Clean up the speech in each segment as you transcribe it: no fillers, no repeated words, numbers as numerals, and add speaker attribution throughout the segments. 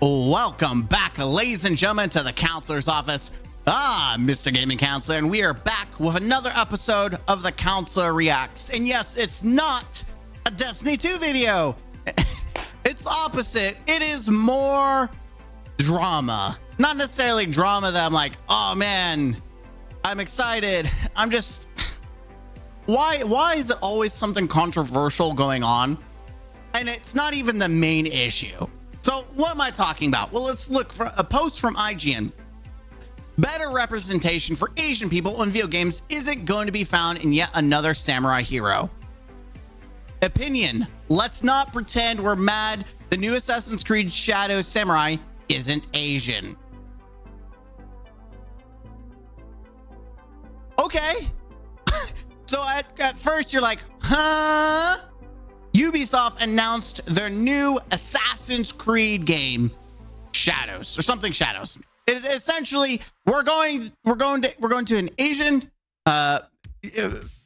Speaker 1: Welcome back, ladies and gentlemen, to the counselor's office. Mr. Gaming Counselor, and we are back with another episode of the Counselor Reacts. And yes, it's not a Destiny 2 video. It's opposite. It is more drama. Not necessarily drama that I'm like, oh man, I'm excited. I'm just, why is it always something controversial going on? And it's not even the main issue. So what am I talking about? Well, let's look for a post from IGN. Better representation for Asian people in video games isn't going to be found in yet another samurai hero. Opinion: let's not pretend we're mad the new Assassin's Creed Shadows samurai isn't Asian. Okay. So at first you're like, huh? Ubisoft announced their new Assassin's Creed game, Shadows, or something Shadows. It is essentially we're going to an Asian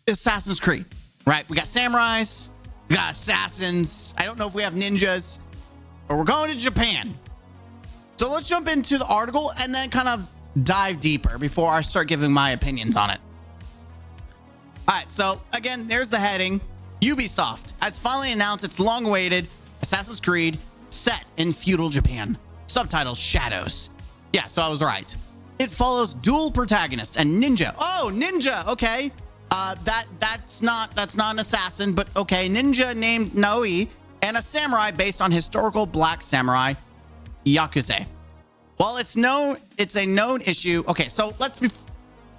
Speaker 1: Assassin's Creed, right? We got samurais, we got assassins. I don't know if we have ninjas, but we're going to Japan. So let's jump into the article and then kind of dive deeper before I start giving my opinions on it. All right, so again, there's the heading. Ubisoft has finally announced its long-awaited Assassin's Creed set in feudal Japan. Subtitled Shadows. Yeah, so I was right. It follows dual protagonists and ninja. Oh, ninja. Okay. That's not an assassin, but okay. Ninja named Naoi and a samurai based on historical black samurai Yakuza. While it's a known issue. Okay, so let's be.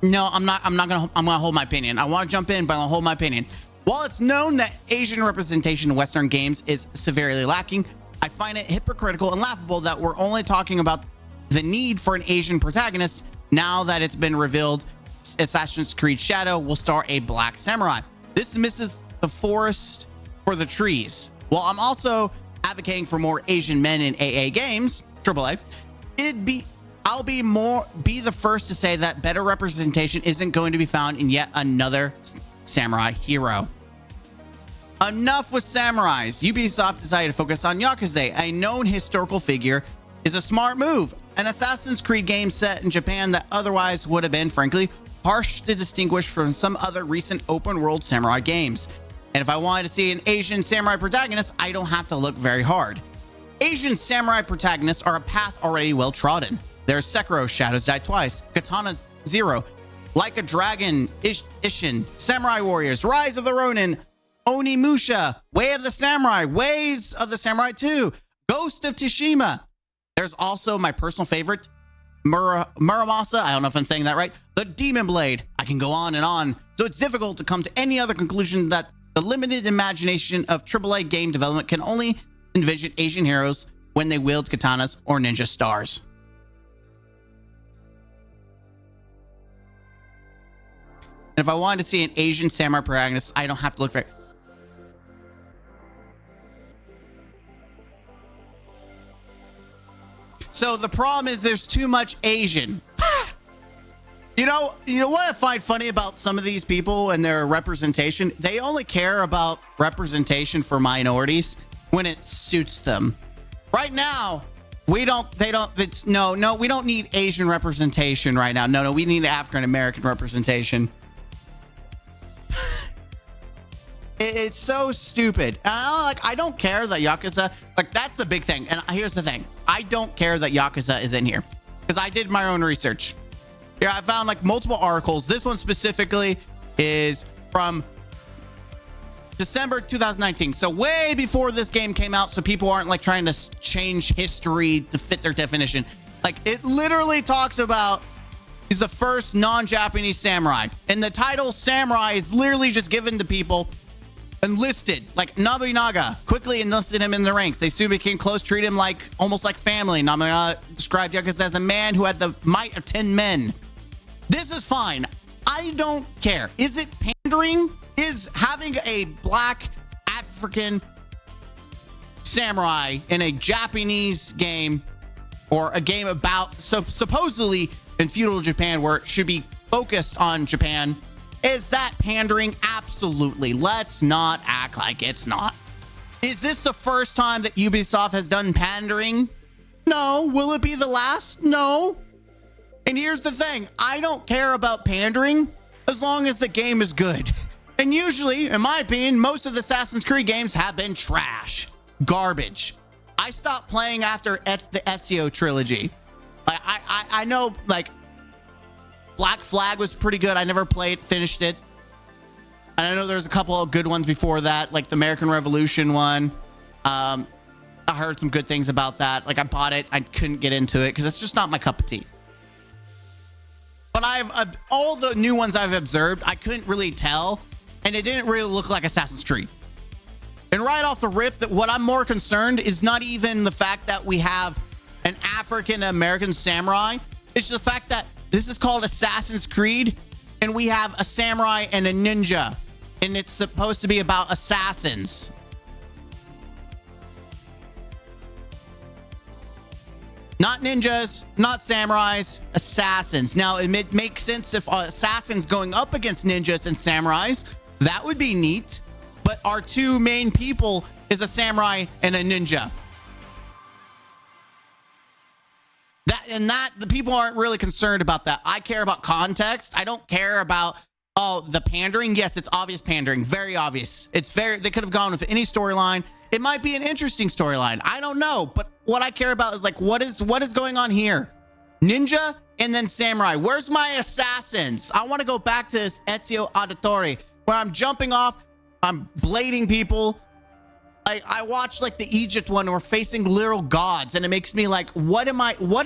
Speaker 1: No, I'm gonna hold my opinion. I want to jump in, but I'll hold my opinion. While it's known that Asian representation in Western games is severely lacking, I find it hypocritical and laughable that we're only talking about the need for an Asian protagonist now that it's been revealed Assassin's Creed Shadow will star a black samurai. This misses the forest for the trees. While I'm also advocating for more Asian men in AA games, AAA, I'll be the first to say that better representation isn't going to be found in yet another samurai hero. Enough with samurais. Ubisoft decided to focus on Yakuza, a known historical figure, is a smart move. An Assassin's Creed game set in Japan that otherwise would have been, frankly, harsh to distinguish from some other recent open-world samurai games. And if I wanted to see an Asian samurai protagonist, I don't have to look very hard. Asian samurai protagonists are a path already well trodden. There's Sekiro, Shadows Die Twice, Katana Zero, Like a Dragon, Ishin, Samurai Warriors, Rise of the Ronin, Onimusha, Way of the Samurai, Ways of the Samurai 2, Ghost of Tsushima. There's also my personal favorite, Muramasa, I don't know if I'm saying that right, the Demon Blade. I can go on and on, so it's difficult to come to any other conclusion that the limited imagination of AAA game development can only envision Asian heroes when they wield katanas or ninja stars. And if I wanted to see an Asian samurai protagonist, I don't have to look very... So the problem is there's too much Asian. You know what I find funny about some of these people and their representation? They only care about representation for minorities when it suits them. Right now, we don't need Asian representation right now. No, we need African American representation. It's so stupid. And I don't care that Yakuza, that's the big thing. And here's the thing. I don't care that Yakuza is in here because I did my own research. Yeah, I found multiple articles. This one specifically is from December 2019. So way before this game came out. So people aren't trying to change history to fit their definition. It literally talks about he's the first non-Japanese samurai. And the title samurai is literally just given to people enlisted, like Nobunaga quickly enlisted him in the ranks. They soon became close, treated him almost like family. Nobunaga described Yakuza as a man who had the might of 10 men. This is fine. I don't care. Is it pandering? Is having a black African samurai in a Japanese game, or a game about supposedly in feudal Japan where it should be focused on Japan, is that pandering? Absolutely. Let's not act like it's not. Is this the first time that Ubisoft has done pandering? No. Will it be the last? No. And here's the thing. I don't care about pandering as long as the game is good. And usually, in my opinion, most of the Assassin's Creed games have been trash. Garbage. I stopped playing after the Ezio trilogy. I know, like, Black Flag was pretty good. I never finished it. And I know there's a couple of good ones before that, like the American Revolution one. I heard some good things about that. Like, I bought it. I couldn't get into it because it's just not my cup of tea. But all the new ones I've observed, I couldn't really tell. And it didn't really look like Assassin's Creed. And right off the rip, that what I'm more concerned is not even the fact that we have an African American samurai. It's the fact that this is called Assassin's Creed and we have a samurai and a ninja, and it's supposed to be about assassins. Not ninjas, not samurais, assassins. Now, it makes sense if assassins going up against ninjas and samurais. That would be neat. But our two main people is a samurai and a ninja. The people aren't really concerned about that. I care about context. I don't care about, the pandering. Yes, it's obvious pandering. Very obvious. They could have gone with any storyline. It might be an interesting storyline. I don't know. But what I care about is, like, what is going on here? Ninja and then samurai. Where's my assassins? I want to go back to this Ezio Auditore where I'm jumping off. I'm blading people. I watched, like, the Egypt one where we're facing literal gods, and it makes me like, what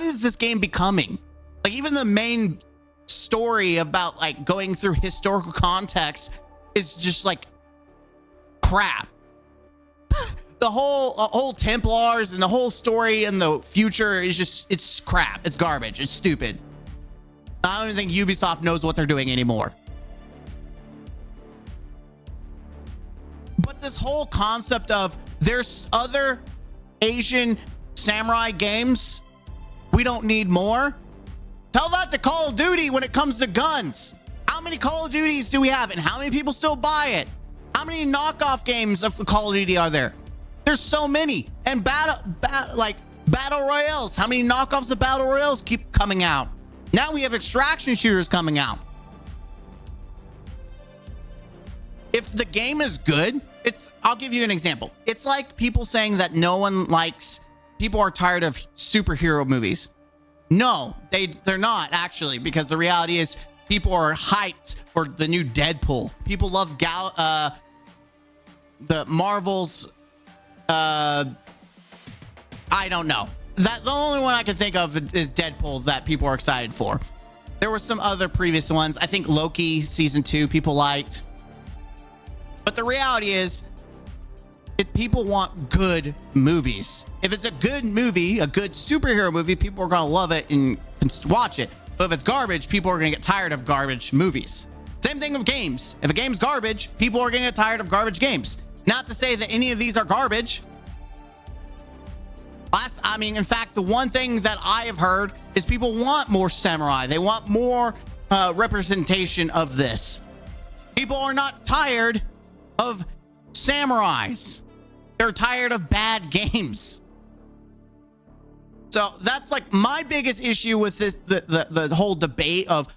Speaker 1: is this game becoming? Like, even the main story about, like, going through historical context is just like crap. The whole Templars and the whole story and the future is just, it's crap. It's garbage. It's stupid. I don't even think Ubisoft knows what they're doing anymore. But this whole concept of there's other Asian samurai games, we don't need more. Tell that to Call of Duty when it comes to guns. How many Call of Duties do we have, and how many people still buy it? How many knockoff games of Call of Duty are there? There's so many. And battle royales. How many knockoffs of battle royales keep coming out? Now we have extraction shooters coming out. If the game is good, I'll give you an example. It's like people saying that people are tired of superhero movies. No, they're not actually, because the reality is people are hyped for the new Deadpool. People love the Marvel's, I don't know. The only one I can think of is Deadpool that people are excited for. There were some other previous ones. I think Loki season 2 people liked. But the reality is, people want good movies. If it's a good movie, a good superhero movie, people are going to love it and watch it. But if it's garbage, people are going to get tired of garbage movies. Same thing with games. If a game's garbage, people are going to get tired of garbage games. Not to say that any of these are garbage. In fact, the one thing that I have heard is people want more samurai. They want more representation of this. People are not tired of samurais. They're tired of bad games. So that's like my biggest issue with this, the whole debate of,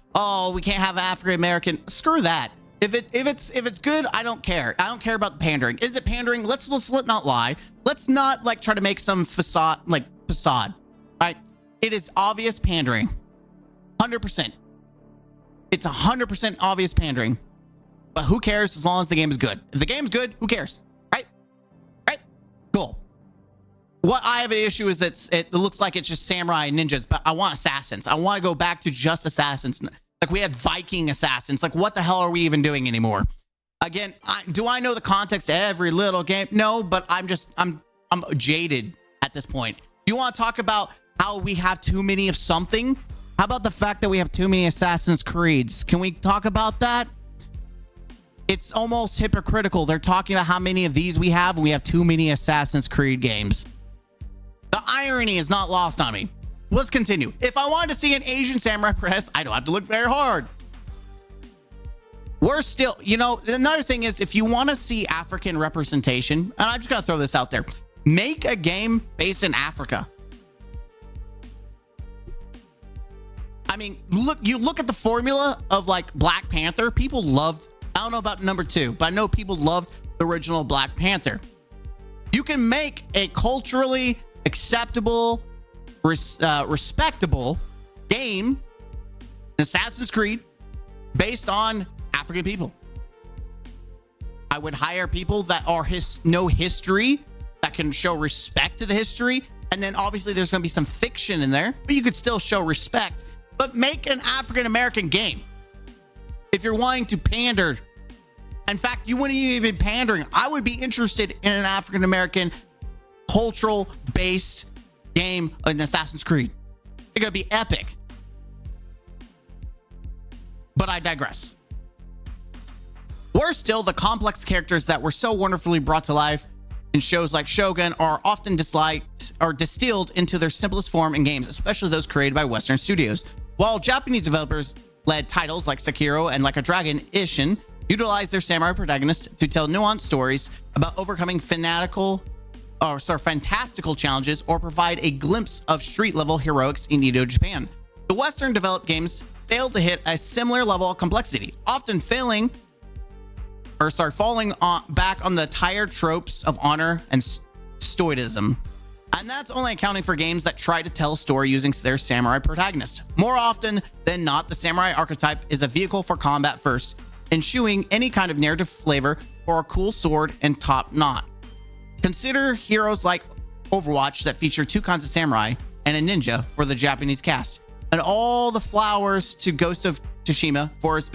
Speaker 1: we can't have African American. Screw that. If it's good, I don't care. I don't care about the pandering. Is it pandering? Let's not lie. Let's not like try to make some facade, right? It is obvious pandering. 100%. It's 100% obvious pandering. But who cares as long as the game is good? If the game's good, who cares? Right? Cool. What I have an issue is that it looks like it's just samurai and ninjas, but I want assassins. I want to go back to just assassins. Like we had Viking assassins. Like what the hell are we even doing anymore? Again, do I know the context of every little game? No, but I'm jaded at this point. You want to talk about how we have too many of something? How about the fact that we have too many Assassin's Creeds? Can we talk about that? It's almost hypocritical. They're talking about how many of these we have, and we have too many Assassin's Creed games. The irony is not lost on me. Let's continue. If I wanted to see an Asian samurai press, I don't have to look very hard. We're still, another thing is, if you want to see African representation, and I'm just going to throw this out there, make a game based in Africa. mean, you look at the formula of like Black Panther. People loved, I don't know about number 2, but I know people loved the original Black Panther. You can make a culturally acceptable, respectable game, Assassin's Creed, based on African people. I would hire people that are know history, that can show respect to the history. And then obviously there's going to be some fiction in there, but you could still show respect. But make an African-American game. If you're wanting to pander, in fact, you wouldn't even be pandering. I would be interested in an African-American cultural-based game in Assassin's Creed. It's going to be epic. But I digress. Worse still, the complex characters that were so wonderfully brought to life in shows like Shogun are often disliked or distilled into their simplest form in games, especially those created by Western studios. While Japanese developers led titles like Sekiro and Like a Dragon Ishin utilize their samurai protagonists to tell nuanced stories about overcoming fantastical challenges or provide a glimpse of street-level heroics in Edo, Japan. The Western-developed games failed to hit a similar level of complexity, often falling back on the tired tropes of honor and stoicism. And that's only accounting for games that try to tell a story using their samurai protagonist. More often than not, the samurai archetype is a vehicle for combat first, eschewing any kind of narrative flavor or a cool sword and top knot. Consider heroes like Overwatch that feature 2 kinds of samurai and a ninja for the Japanese cast, and all the flowers to Ghost of Tsushima for its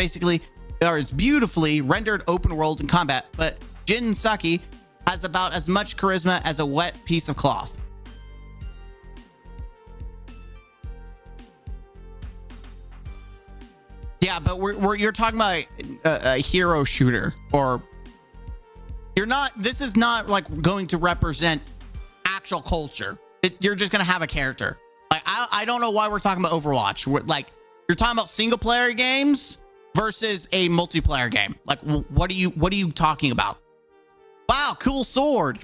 Speaker 1: beautifully rendered open world and combat, but Jin Saki has about as much charisma as a wet piece of cloth. Yeah, but you're talking about a hero shooter, or this is not like going to represent actual culture. You're just going to have a character. Like, I don't know why we're talking about Overwatch. You're talking about single player games versus a multiplayer game. Like, what are you talking about? Wow, cool sword.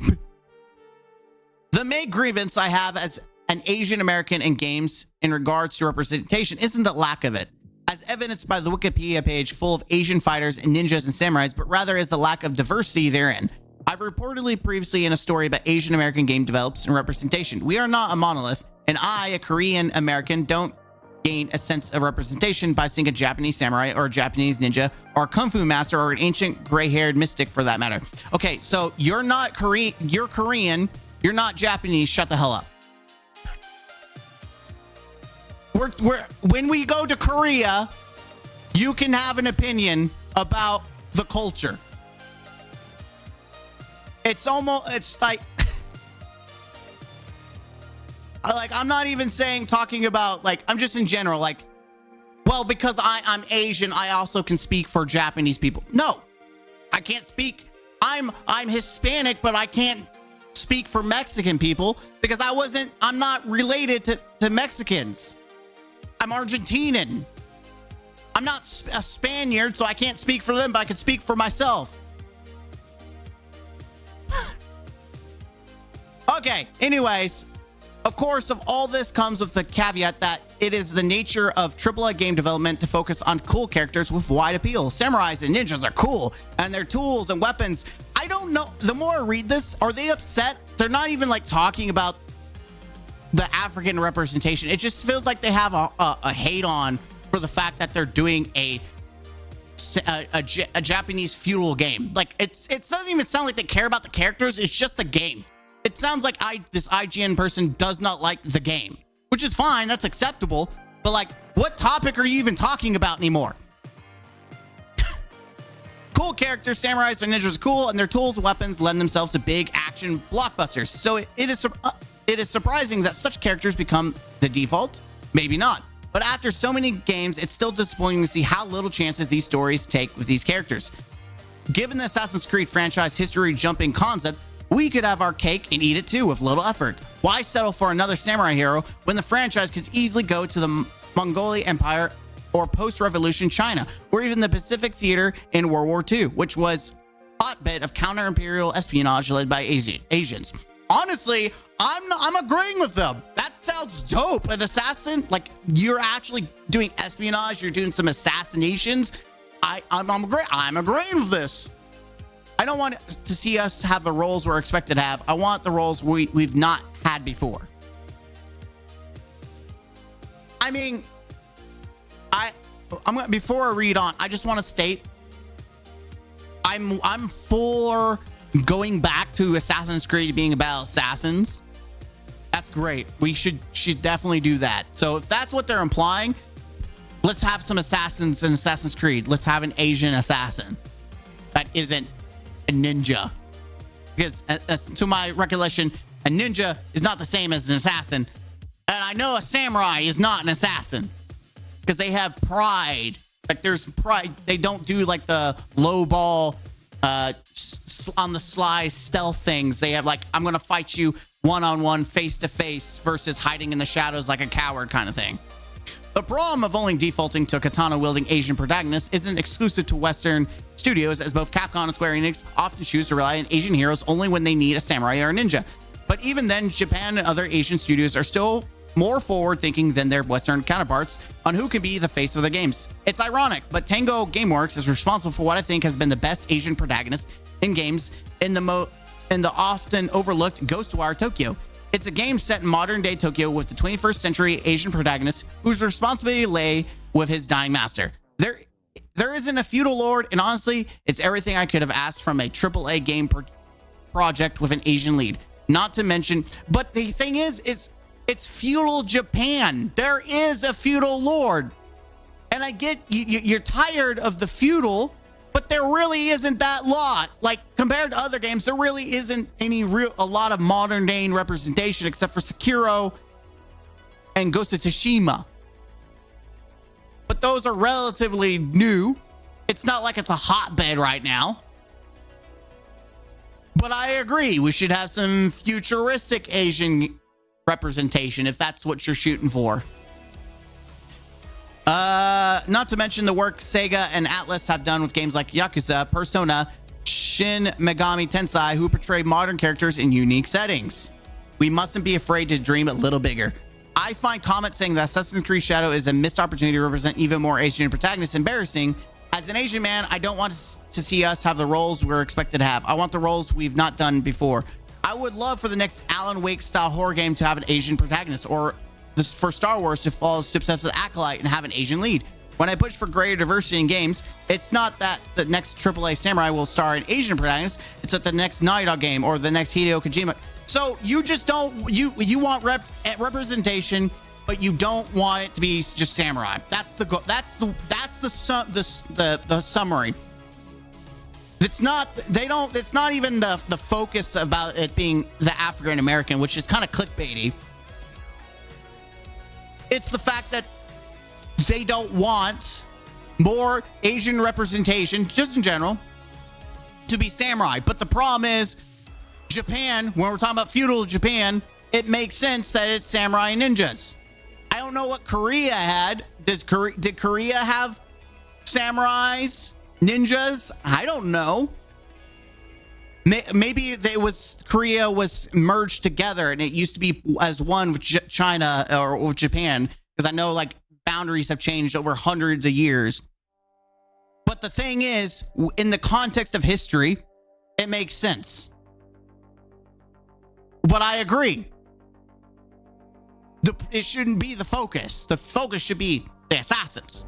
Speaker 1: The main grievance I have as an Asian American in games in regards to representation isn't the lack of it, as evidenced by the Wikipedia page full of Asian fighters and ninjas and samurais, but rather is the lack of diversity therein. I've reportedly previously in a story about Asian American game developers and representation. We are not a monolith, and I, a Korean American, don't gain a sense of representation by seeing a Japanese samurai or a Japanese ninja or a kung fu master or an ancient gray-haired mystic for that matter. Okay, so you're not Korean, you're Korean, you're not Japanese, shut the hell up. When we go to Korea, you can have an opinion about the culture. It's like I'm not even talking about, like, I'm just in general, like, well, because I'm Asian, I also can speak for Japanese people. No, I can't speak. I'm Hispanic, but I can't speak for Mexican people because I'm not related to Mexicans. I'm Argentinian. I'm not a Spaniard, so I can't speak for them, but I can speak for myself. Okay, anyways, of course, of all this comes with the caveat that it is the nature of AAA game development to focus on cool characters with wide appeal. Samurais and ninjas are cool, and their tools and weapons. I don't know. The more I read this, are they upset? They're not even like talking about the African representation. It just feels like they have a hate on for the fact that they're doing a Japanese feudal game. Like it doesn't even sound like they care about the characters. It's just the game. It sounds like this IGN person does not like the game, which is fine. That's acceptable. But like, what topic are you even talking about anymore? Cool characters, samurais and ninjas are cool, and their tools and weapons lend themselves to big action blockbusters. So it is surprising that such characters become the default. Maybe not. But after so many games, it's still disappointing to see how little chances these stories take with these characters. Given the Assassin's Creed franchise history jumping concept, we could have our cake and eat it too with little effort. Why settle for another samurai hero when the franchise could easily go to the Mongolian Empire or post-revolution China, or even the Pacific Theater in World War II, which was a hotbed of counter-imperial espionage led by Asians. Honestly, I'm agreeing with them. That sounds dope. An assassin, like you're actually doing espionage, you're doing some assassinations. I'm agreeing with this. I don't want to see us have the roles we're expected to have. I want the roles we've not had before. I mean, I'm gonna, before I read on, I just want to state I'm for going back to Assassin's Creed being about assassins. That's great. We should definitely do that. So if that's what they're implying, let's have some assassins in Assassin's Creed. Let's have an Asian assassin that isn't a ninja, because to my recollection, a ninja is not the same as an assassin, and I know a samurai is not an assassin because they have pride. Like there's pride. They don't do like the low ball on the sly stealth things. They have like, I'm gonna fight you one-on-one, face-to-face versus hiding in the shadows like a coward kind of thing. The problem of only defaulting to katana-wielding Asian protagonists isn't exclusive to Western studios, as both Capcom and Square Enix often choose to rely on Asian heroes only when they need a samurai or a ninja. But even then, Japan and other Asian studios are still more forward-thinking than their Western counterparts on who can be the face of their games. It's ironic, but Tango Gameworks is responsible for what I think has been the best Asian protagonist in games in the often overlooked Ghostwire Tokyo. It's a game set in modern-day Tokyo with the 21st century Asian protagonist whose responsibility lay with his dying master. There isn't a feudal lord, and honestly, it's everything I could have asked from a AAA game project with an Asian lead. Not to mention, but the thing is it's feudal Japan. There is a feudal lord. And I get you're tired of the feudal, but there really isn't that lot. Like compared to other games, there really isn't a lot of modern day representation except for Sekiro and Ghost of Tsushima. But those are relatively new. It's not like it's a hotbed right now. But I agree, we should have some futuristic Asian representation if that's what you're shooting for. Not to mention the work Sega and Atlus have done with games like Yakuza, Persona, Shin Megami Tensei, who portray modern characters in unique settings. We mustn't be afraid to dream a little bigger. I find comments saying that Assassin's Creed Shadow is a missed opportunity to represent even more Asian protagonists embarrassing. As an Asian man, I don't want to see us have the roles we're expected to have. I want the roles we've not done before. I would love for the next Alan Wake style horror game to have an Asian protagonist, or for Star Wars to follow steps of the Acolyte and have an Asian lead. When I push for greater diversity in games, it's not that the next AAA Samurai will star an Asian protagonist. It's that the next Naughty Dog game or the next Hideo Kojima. So you just don't, you want representation, but you don't want it to be just samurai. That's the summary. It's not, it's not even the focus about it being the African American, which is kind of clickbaity. It's the fact that they don't want more Asian representation, just in general, to be samurai. But the problem is, Japan, when we're talking about feudal Japan, it makes sense that it's samurai and ninjas. I don't know what Korea had. Did Korea have samurais, ninjas? I don't know. Maybe Korea was merged together and it used to be as one with China or with Japan, because I know like boundaries have changed over hundreds of years. But the thing is, in the context of history, it makes sense. But I agree. It shouldn't be the focus. The focus should be the assassins.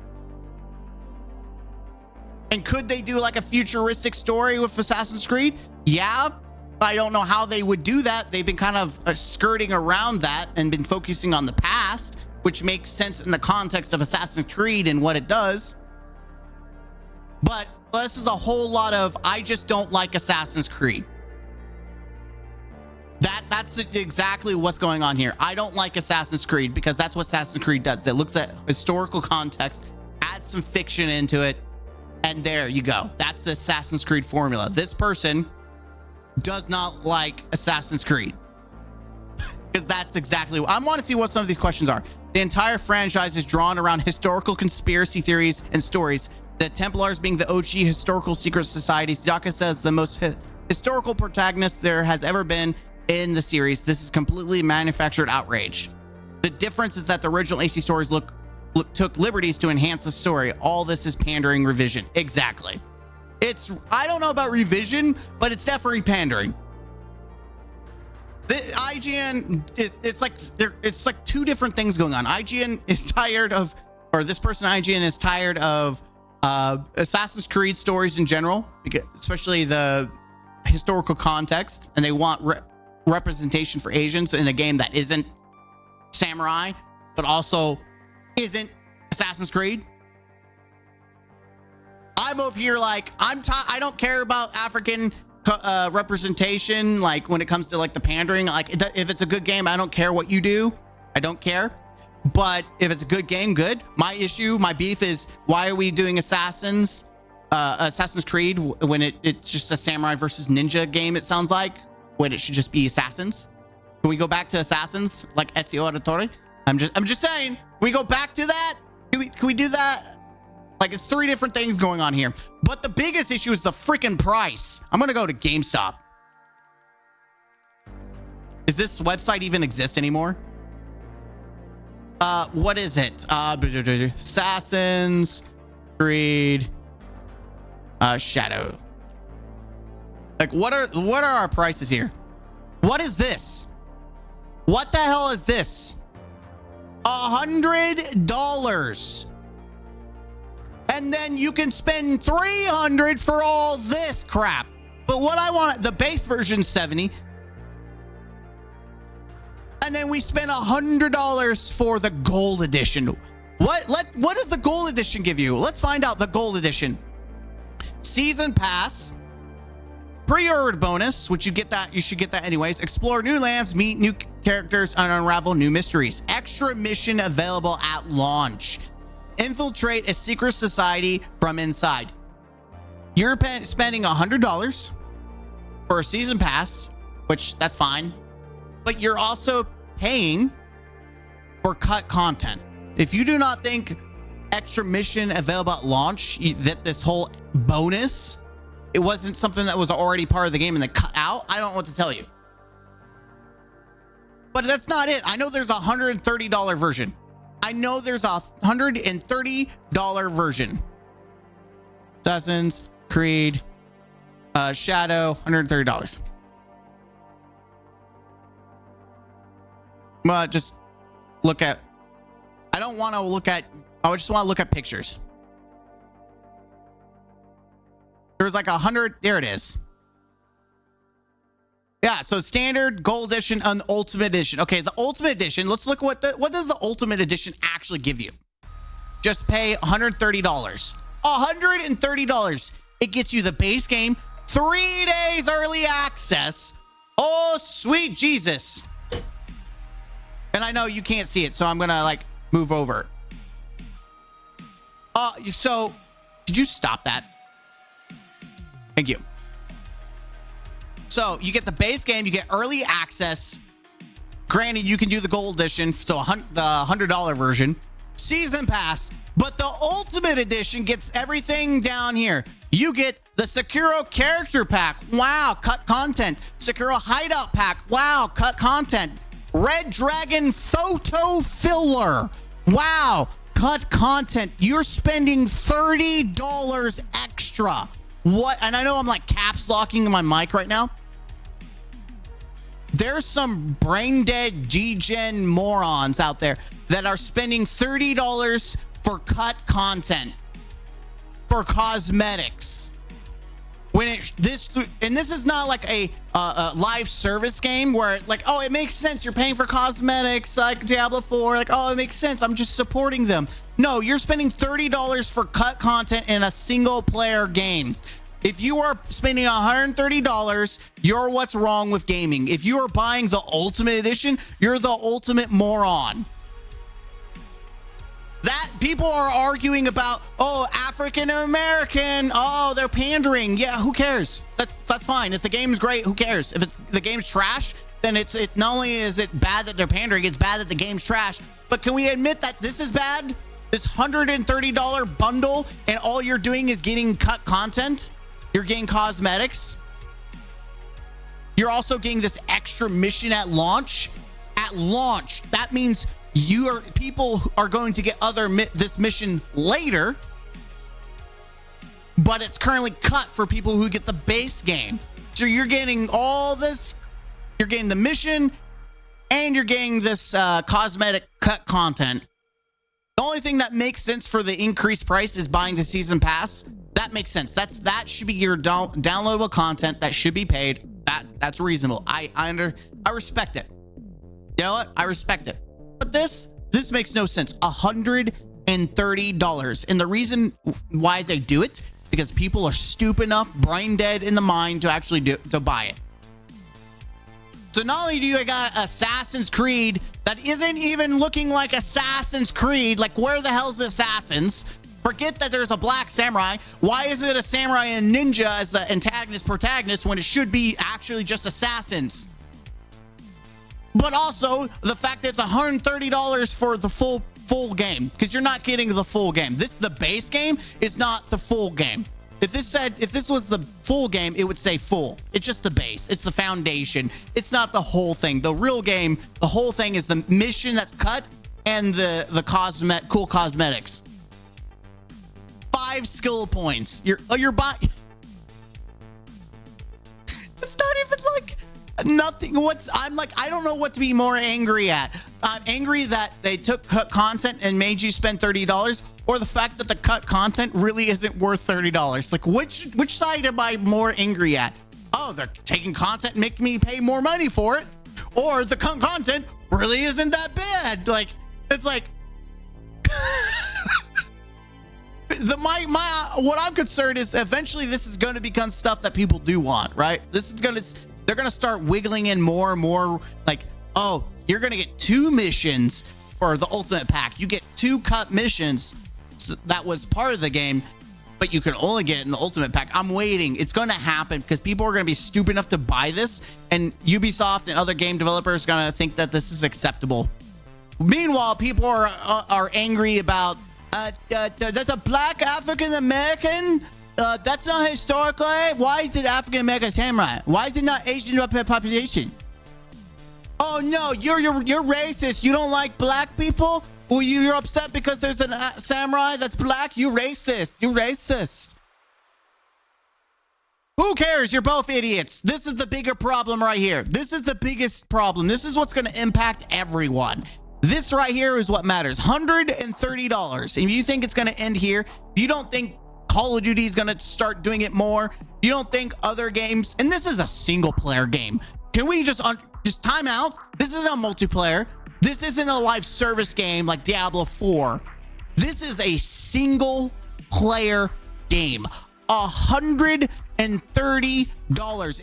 Speaker 1: And could they do like a futuristic story with Assassin's Creed? Yeah. I don't know how they would do that. They've been kind of skirting around that and been focusing on the past, which makes sense in the context of Assassin's Creed and what it does. But this is a whole lot of, I just don't like Assassin's Creed. That's exactly what's going on here. I don't like Assassin's Creed because that's what Assassin's Creed does. It looks at historical context, adds some fiction into it, and there you go. That's the Assassin's Creed formula. This person does not like Assassin's Creed because that's exactly what I want to see what some of these questions are. The entire franchise is drawn around historical conspiracy theories and stories. The Templars being the OG historical secret society. Zaka says the most historical protagonist there has ever been in the series. This is completely manufactured outrage. The difference is that the original AC stories took liberties to enhance the story. All this is pandering revision. Exactly. I don't know about revision, but it's definitely pandering. The IGN, it's like two different things going on. IGN is tired of, or this person IGN is tired of Assassin's Creed stories in general, especially the historical context, and they want representation for Asians in a game that isn't Samurai, but also isn't Assassin's Creed. I'm over here like I don't care about African representation, like when it comes to like the pandering. Like if it's a good game, I don't care what you do. I don't care. But if it's a good game, good. My beef is, why are we doing Assassin's Creed when it's just a samurai versus ninja game? It sounds like, when it should just be assassins. Can we go back to assassins like Ezio Auditore? I'm just saying, can we go back to that? Can we do that? Like, it's three different things going on here. But the biggest issue is the freaking price. I'm gonna go to GameStop. Does this website even exist anymore? What is it? Assassin's Creed Shadow. Like, what are our prices here? What is this? What the hell is this? $100. And then you can spend $300 for all this crap. But what I want, the base version 70. And then we spend $100 for the gold edition. What does the gold edition give you? Let's find out the gold edition. Season pass, pre-order bonus, which you should get that anyways. Explore new lands, meet new characters, and unravel new mysteries. Extra mission available at launch. Infiltrate a secret society from inside. You're spending $100 for a season pass, which that's fine, but you're also paying for cut content. If you do not think extra mission available at launch, that this whole bonus, it wasn't something that was already part of the game and then cut out, I don't know what to tell you. But that's not it. I know there's a $130 version. I know there's a $130 version. Assassin's Creed Shadow, $130. Well, just look at, I don't want to look at, I just want to look at pictures. There was like 100, there it is. Yeah, so standard, gold edition, and ultimate edition. Okay, the ultimate edition, let's look what does the ultimate edition actually give you? Just pay $130. $130. It gets you the base game, 3 days early access. Oh, sweet Jesus. And I know you can't see it, so I'm gonna like move over. So did you stop that? Thank you. So you get the base game, you get early access. Granted, you can do the gold edition, so the $100 version, season pass, but the ultimate edition gets everything down here. You get the Sekiro character pack. Wow, cut content. Sekiro hideout pack. Wow, cut content. Red Dragon photo filler. Wow, cut content. You're spending $30 extra. What? And I know I'm like caps locking my mic right now. There's some brain dead G-Gen morons out there that are spending $30 for cut content, for cosmetics. When this is not like a live service game where like, oh, it makes sense, you're paying for cosmetics like Diablo 4, like, oh, it makes sense, I'm just supporting them. No, you're spending $30 for cut content in a single player game. If you are spending $130, you're what's wrong with gaming. If you are buying the ultimate edition, you're the ultimate moron. That people are arguing about, oh, African American, oh, they're pandering. Yeah, who cares? That's fine. If the game's great, who cares? If the game's trash, then it not only is it bad that they're pandering, it's bad that the game's trash. But can we admit that this is bad? This $130 bundle, and all you're doing is getting cut content. You're getting cosmetics. You're also getting this extra mission at launch. At launch, that means people are going to get this mission later, but it's currently cut for people who get the base game. So you're getting all this, you're getting the mission, and you're getting this cosmetic cut content. The only thing that makes sense for the increased price is buying the season pass. That makes sense. That should be your downloadable content that should be paid. That's reasonable. I respect it. You know what? I respect it. But this makes no sense. $130. And the reason why they do it, because people are stupid enough, brain dead in the mind to actually to buy it. So not only do you got Assassin's Creed that isn't even looking like Assassin's Creed, like where the hell's the Assassins? Forget that there's a black samurai. Why is it a samurai and ninja as the antagonist protagonist when it should be actually just assassins? But also the fact that it's $130 for the full game, because you're not getting the full game. The base game is not the full game. If this was the full game, it would say full. It's just the base. It's the foundation. It's not the whole thing. The real game, the whole thing is the mission that's cut and the cool cosmetics. 5 skill points. You're buying. It's not even like nothing. I don't know what to be more angry at. I'm angry that they took cut content and made you spend $30, or the fact that the cut content really isn't worth $30. Like which side am I more angry at? Oh, they're taking content and making me pay more money for it, or the content really isn't that bad. Like it's like what I'm concerned is eventually this is going to become stuff that people do want, right? They're going to start wiggling in more and more, like, oh, you're going to get 2 missions for the ultimate pack. You get 2 cut missions. So that was part of the game, but you can only get in the ultimate pack. I'm waiting. It's going to happen because people are going to be stupid enough to buy this, and Ubisoft and other game developers are going to think that this is acceptable. Meanwhile, people are angry about that's a black African American. That's not historically. Why is it African American samurai? Why is it not Asian population? Oh no, you're racist. You don't like black people? Well, you're upset because there's a samurai that's black? You racist. You racist. Who cares? You're both idiots. This is the bigger problem right here. This is the biggest problem. This is what's going to impact everyone. This right here is what matters. $130. And if you think it's going to end here, if you don't think Call of Duty is going to start doing it more, you don't think other games, and this is a single player game. Can we just time out? This isn't a multiplayer. This isn't a live service game like Diablo 4. This is a single player game. $130.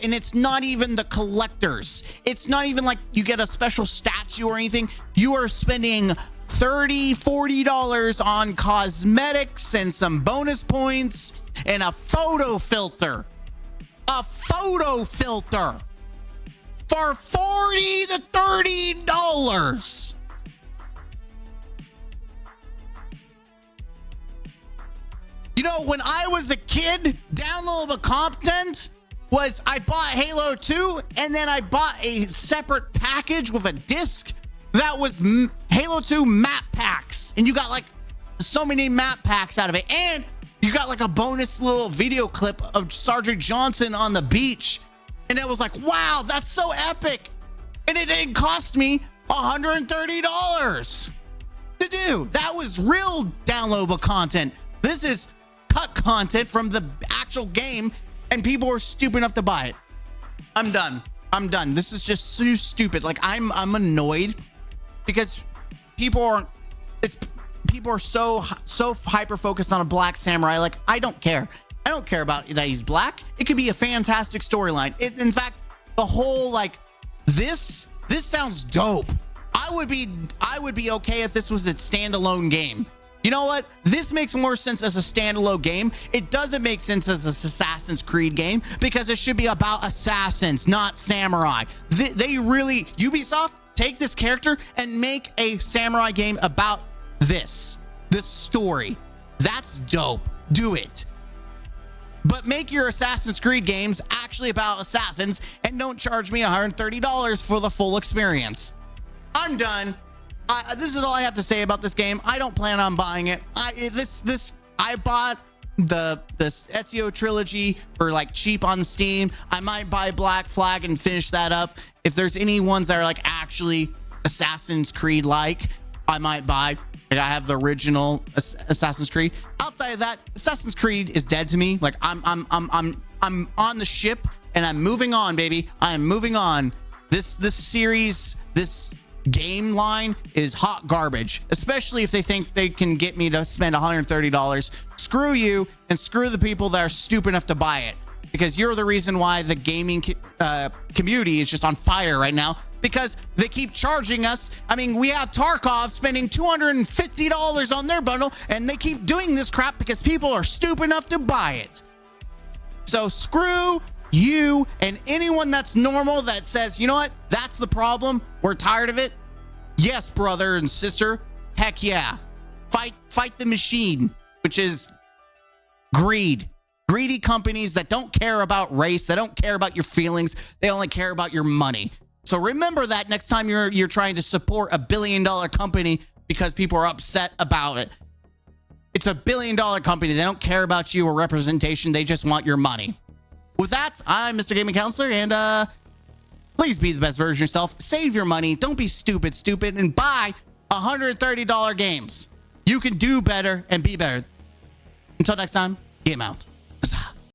Speaker 1: And it's not even the collectors. It's not even like you get a special statue or anything. You are spending $30, $40 on cosmetics and some bonus points and a photo filter. A photo filter for $40 to $30. You know, when I was a kid, downloadable content was I bought Halo 2 and then I bought a separate package with a disc that was Halo 2 map packs. And you got like so many map packs out of it. And you got like a bonus little video clip of Sergeant Johnson on the beach. And it was like, wow, that's so epic. And it didn't cost me $130 to do. That was real downloadable content. This is cut content from the actual game, and people are stupid enough to buy it. I'm done. This is just so stupid. Like I'm annoyed because people are so hyper focused on a black samurai. Like I don't care about that he's black. It could be a fantastic storyline. In fact, the whole like this sounds dope. I would be okay if this was a standalone game. You know what? This makes more sense as a standalone game. It doesn't make sense as an Assassin's Creed game because it should be about assassins, not samurai. They really, Ubisoft, take this character and make a samurai game about this story. That's dope. Do it. But make your Assassin's Creed games actually about assassins and don't charge me $130 for the full experience. I'm done. This is all I have to say about this game. I don't plan on buying it. I bought the Ezio trilogy for like cheap on Steam. I might buy Black Flag and finish that up. If there's any ones that are like actually Assassin's Creed like, I might buy. Like I have the original Assassin's Creed. Outside of that, Assassin's Creed is dead to me. Like I'm on the ship and I'm moving on, baby. I am moving on. This series, this game line is hot garbage, especially if they think they can get me to spend $130. Screw you and screw the people that are stupid enough to buy it, because you're the reason why the gaming community is just on fire right now, because they keep charging us. I mean, we have Tarkov spending $250 on their bundle, and they keep doing this crap because people are stupid enough to buy it. So screw you and anyone that's normal that says, you know what, that's the problem, we're tired of it. Yes, brother and sister, heck yeah. Fight the machine, which is greed. Greedy companies that don't care about race, they don't care about your feelings, they only care about your money. So remember that next time you're trying to support a $1 billion company because people are upset about it. It's a $1 billion company. They don't care about you or representation. They just want your money. With that, I'm Mr. Gaming Counselor, and please be the best version of yourself. Save your money. Don't be stupid, and buy $130 games. You can do better and be better. Until next time, game out.